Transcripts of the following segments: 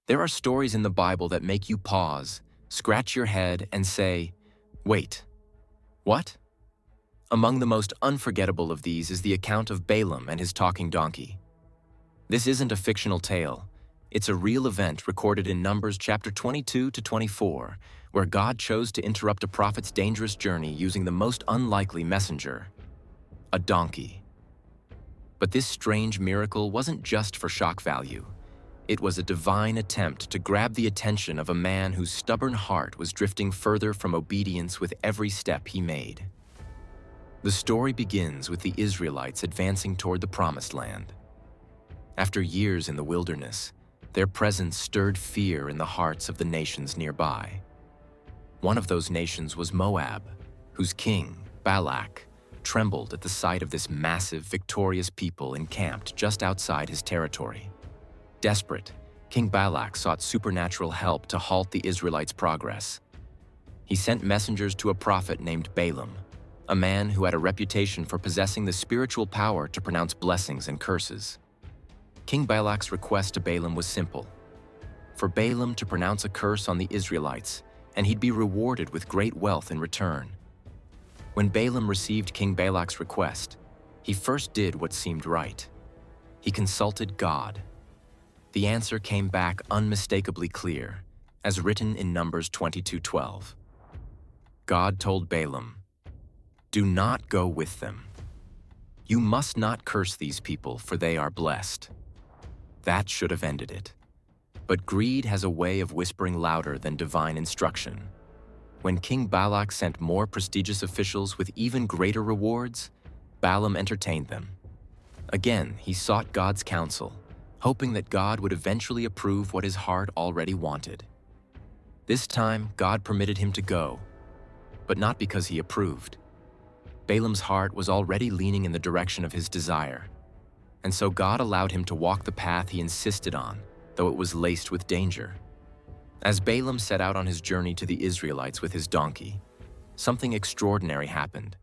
There are stories in the Bible that make you pause, scratch your head, and say, "Wait, what?" Among the most unforgettable of these is the account of Balaam and his talking donkey. This isn't a fictional tale. It's a real event recorded in Numbers chapter 22 to 24, where God chose to interrupt a prophet's dangerous journey using the most unlikely messenger, a donkey. But this strange miracle wasn't just for shock value. It was a divine attempt to grab the attention of a man whose stubborn heart was drifting further from obedience with every step he made. The story begins with the Israelites advancing toward the Promised Land. After years in the wilderness, their presence stirred fear in the hearts of the nations nearby. One of those nations was Moab, whose king, Balak, trembled at the sight of this massive, victorious people encamped just outside his territory. Desperate, King Balak sought supernatural help to halt the Israelites' progress. He sent messengers to a prophet named Balaam, a man who had a reputation for possessing the spiritual power to pronounce blessings and curses. King Balak's request to Balaam was simple: for Balaam to pronounce a curse on the Israelites, and he'd be rewarded with great wealth in return. When Balaam received King Balak's request, he first did what seemed right. He consulted God. The answer came back unmistakably clear, as written in Numbers 22:12. God told Balaam, "Do not go with them. You must not curse these people, for they are blessed." That should have ended it. But greed has a way of whispering louder than divine instruction. When King Balak sent more prestigious officials with even greater rewards, Balaam entertained them. Again, he sought God's counsel, hoping that God would eventually approve what his heart already wanted. This time, God permitted him to go, but not because he approved. Balaam's heart was already leaning in the direction of his desire, and so God allowed him to walk the path he insisted on, though it was laced with danger. As Balaam set out on his journey to the Israelites with his donkey, something extraordinary happened.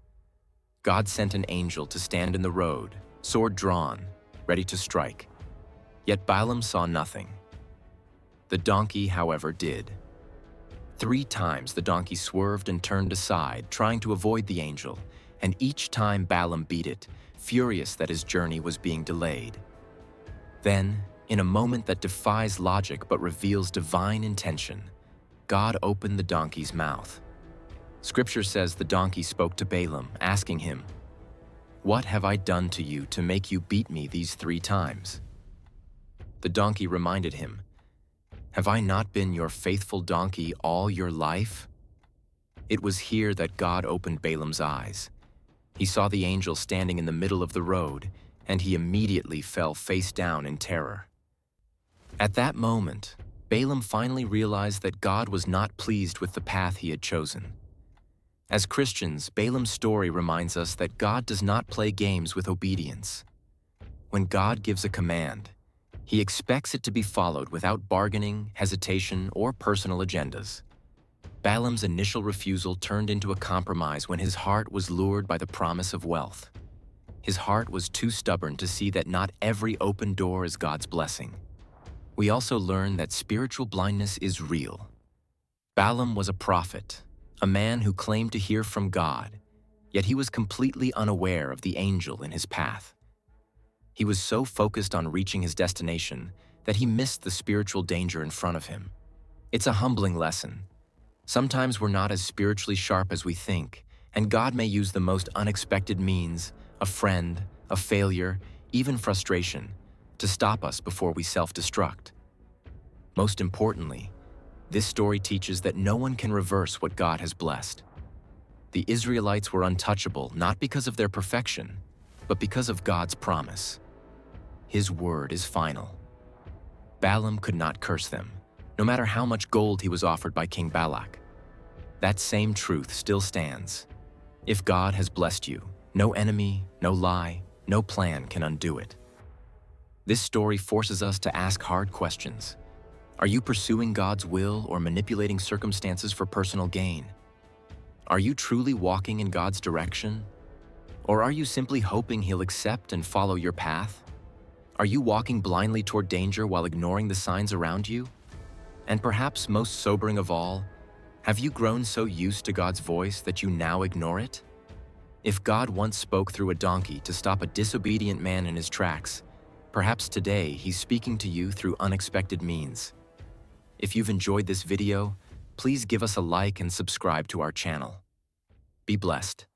God sent an angel to stand in the road, sword drawn, ready to strike. Yet Balaam saw nothing. The donkey, however, did. 3 times the donkey swerved and turned aside, trying to avoid the angel, and each time Balaam beat it, furious that his journey was being delayed. Then, in a moment that defies logic but reveals divine intention, God opened the donkey's mouth. Scripture says the donkey spoke to Balaam, asking him, "What have I done to you to make you beat me these 3 times?" The donkey reminded him, "Have I not been your faithful donkey all your life?" It was here that God opened Balaam's eyes. He saw the angel standing in the middle of the road, and he immediately fell face down in terror. At that moment, Balaam finally realized that God was not pleased with the path he had chosen. As Christians, Balaam's story reminds us that God does not play games with obedience. When God gives a command, he expects it to be followed without bargaining, hesitation, or personal agendas. Balaam's initial refusal turned into a compromise when his heart was lured by the promise of wealth. His heart was too stubborn to see that not every open door is God's blessing. We also learn that spiritual blindness is real. Balaam was a prophet, a man who claimed to hear from God, yet he was completely unaware of the angel in his path. He was so focused on reaching his destination that he missed the spiritual danger in front of him. It's a humbling lesson. Sometimes we're not as spiritually sharp as we think, and God may use the most unexpected means, a friend, a failure, even frustration, to stop us before we self-destruct. Most importantly, this story teaches that no one can reverse what God has blessed. The Israelites were untouchable not because of their perfection, but because of God's promise. His word is final. Balaam could not curse them, no matter how much gold he was offered by King Balak. That same truth still stands. If God has blessed you, no enemy, no lie, no plan can undo it. This story forces us to ask hard questions. Are you pursuing God's will or manipulating circumstances for personal gain? Are you truly walking in God's direction? Or are you simply hoping He'll accept and follow your path? Are you walking blindly toward danger while ignoring the signs around you? And perhaps most sobering of all, have you grown so used to God's voice that you now ignore it? If God once spoke through a donkey to stop a disobedient man in his tracks, perhaps today He's speaking to you through unexpected means. If you've enjoyed this video, please give us a like and subscribe to our channel. Be blessed.